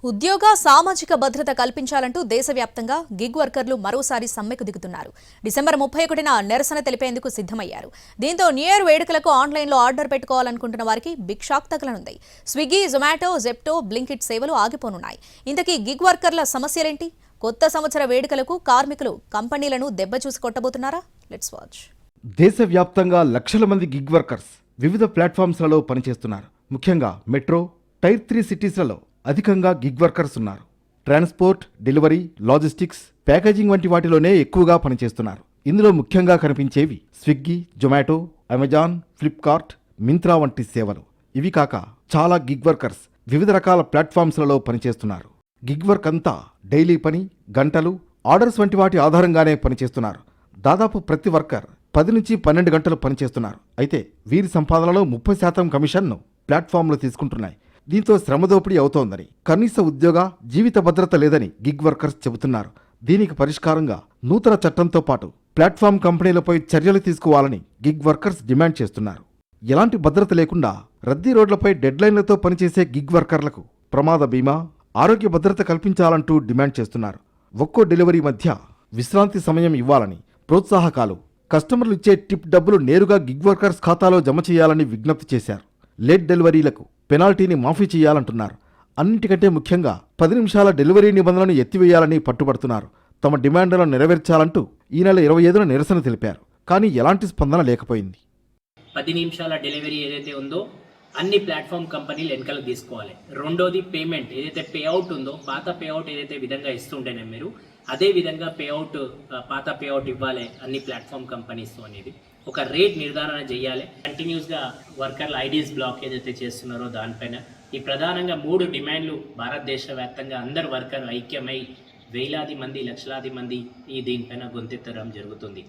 ఉద్యోగ సామాజిక భద్రత కల్పించాలంటూ దేశవ్యాప్తంగా గిగ్ వర్కర్లు మరోసారి సమ్మెకు దిగుతున్నారు. డిసెంబర్ 31న నిరసన తెలిపేందుకు సిద్ధమయ్యారు. దీంతో న్యూ ఇయర్ వేడుకలకు ఆన్లైన్లో ఆర్డర్ పెట్టుకోవాలనుకుంటున్న వారికి బిగ్ షాక్ తగలనుంది. స్విగ్గీ, జొమాటో, జెప్టో, బ్లింకిట్ సేవలు ఆగిపోనున్నాయి. ఇంతకీ గిగ్ వర్కర్ల సమస్యలేంటి? కొత్త సంవత్సర వేడుకలకు కార్మికులు కంపెనీలను దెబ్బచూసి కొట్టబోతున్నారా? Let's watch. దేశవ్యాప్తంగా లక్షల మంది గిగ్ వర్కర్స్ వివిధ ప్లాట్ఫామ్స్లలో పనిచేస్తున్నారు. ముఖ్యంగా మెట్రో, టైర్ 3 సిటీస్లలో అధికంగా గిగ్ వర్కర్స్ ఉన్నారు. ట్రాన్స్పోర్ట్, డెలివరీ, లాజిస్టిక్స్, ప్యాకేజింగ్ వంటి వాటిలోనే ఎక్కువగా పనిచేస్తున్నారు. ఇందులో ముఖ్యంగా కనిపించేవి Swiggy, Zomato, Amazon, Flipkart, Myntra వంటి సేవలు. ఇవి కాక చాలా గిగ్ వర్కర్స్ వివిధ రకాల ప్లాట్ఫామ్స్లలో పనిచేస్తున్నారు. గిగ్ వర్క్ అంతా డైలీ పని, గంటలు, ఆర్డర్స్ వంటి వాటి ఆధారంగానే పనిచేస్తున్నారు. దాదాపు ప్రతి వర్కర్ 10 నుంచి 12 గంటలు పనిచేస్తున్నారు. అయితే వీరి సంపాదనలో 30% కమిషన్ను ప్లాట్ఫామ్లు తీసుకుంటున్నాయి. దీంతో శ్రమదోపిడీ అవుతోందని, కనీస ఉద్యోగ జీవిత భద్రత లేదని గిగ్ వర్కర్స్ చెబుతున్నారు. దీనికి పరిష్కారంగా నూతన చట్టంతో పాటు ప్లాట్ఫామ్ కంపెనీలపై చర్యలు తీసుకోవాలని గిగ్ వర్కర్స్ డిమాండ్ చేస్తున్నారు. ఎలాంటి భద్రత లేకుండా రద్దీ రోడ్లపై డెడ్లైన్లతో పనిచేసే గిగ్ వర్కర్లకు ప్రమాద బీమా, ఆరోగ్య భద్రత కల్పించాలంటూ డిమాండ్ చేస్తున్నారు. ఒక్కో డెలివరీ మధ్య విశ్రాంతి సమయం ఇవ్వాలని, ప్రోత్సాహకాలు, కస్టమర్లు ఇచ్చే టిప్ డబ్బులు నేరుగా గిగ్ వర్కర్స్ ఖాతాలో జమ చేయాలని విజ్ఞప్తి చేశారు. లేట్ డెలివరీలకు పెనాల్టీని మాఫీ చేయాలంటున్నారు. అన్నింటికంటే ముఖ్యంగా 10 నిమిషాల డెలివరీ నిబంధనలను ఎత్తివేయాలని పట్టుబడుతున్నారు. తమ డిమాండ్లను నెరవేర్చాలంటూ ఈ నెల 25న నిరసన తెలిపారు. కానీ ఎలాంటి స్పందన లేకపోయింది. 10 నిమిషాల డెలివరీ ఏదైతే ఉందో అన్ని ప్లాట్ఫామ్ కంపెనీలు వెనకాల తీసుకోవాలి. రెండోది పేమెంట్ ఏదైతే పేఅవుట్ ఉందో, పాత పేఅవుట్ ఏదైతే విధంగా ఇస్తుంటేనే మీరు అదే విధంగా పేఅవుట్, పాత పేఅవుట్ ఇవ్వాలి అన్ని ప్లాట్ఫామ్ కంపెనీస్ అనేది ఒక రేట్ నిర్ధారణ చేయాలి. కంటిన్యూస్గా వర్కర్ల ఐడీస్ బ్లాక్ ఏదైతే చేస్తున్నారో దానిపైన ఈ ప్రధానంగా 3 డిమాండ్లు భారతదేశ వ్యాప్తంగా అందరు వర్కర్లు ఐక్యమై వేలాది మంది, లక్షలాది మంది ఈ దీనిపైన గొంతెత్తడం జరుగుతుంది.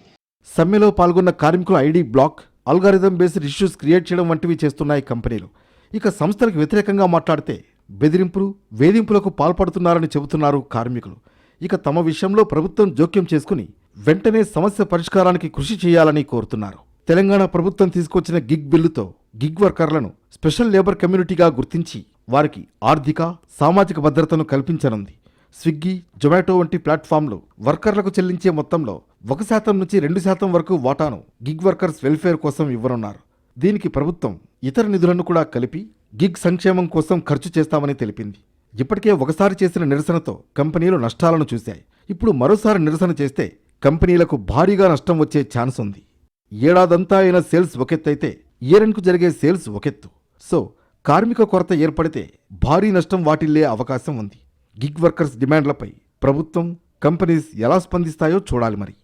సమ్మెలో పాల్గొన్న కార్మికుల ID black, algorithm based issues create చేయడం వంటివి చేస్తున్నాయి కంపెనీలు. ఇక సంస్థలకు వ్యతిరేకంగా మాట్లాడితే బెదిరింపులు, వేధింపులకు పాల్పడుతున్నారని చెబుతున్నారు కార్మికులు. ఇక తమ విషయంలో ప్రభుత్వం జోక్యం చేసుకుని వెంటనే సమస్య పరిష్కారానికి కృషి చేయాలని కోరుతున్నారు. తెలంగాణ ప్రభుత్వం తీసుకొచ్చిన గిగ్ బిల్లుతో గిగ్ వర్కర్లను స్పెషల్ లేబర్ కమ్యూనిటీగా గుర్తించి వారికి ఆర్థిక, సామాజిక భద్రతను కల్పించనుంది. స్విగ్గీ, జొమాటో వంటి ప్లాట్ఫామ్లు వర్కర్లకు చెల్లించే మొత్తంలో 1% నుంచి 2% వరకు వాటాను గిగ్ వర్కర్స్ వెల్ఫేర్ కోసం ఇవ్వనున్నారు. దీనికి ప్రభుత్వం ఇతర నిధులను కూడా కలిపి గిగ్ సంక్షేమం కోసం ఖర్చు చేస్తామని తెలిపింది. ఇప్పటికే ఒకసారి చేసిన నిరసనతో కంపెనీలు నష్టాలను చూశాయి. ఇప్పుడు మరోసారి నిరసన చేస్తే కంపెనీలకు భారీగా నష్టం వచ్చే ఛాన్స్ ఉంది. ఏడాదంతా అయిన సేల్స్ ఒకెత్తైతే ఇయరెండ్కు జరిగే సేల్స్ ఒకెత్తు. సో కార్మిక కొరత ఏర్పడితే భారీ నష్టం వాటిల్లే అవకాశం ఉంది. గిగ్ వర్కర్స్ డిమాండ్లపై ప్రభుత్వం, కంపెనీస్ ఎలా స్పందిస్తాయో చూడాలి మరి.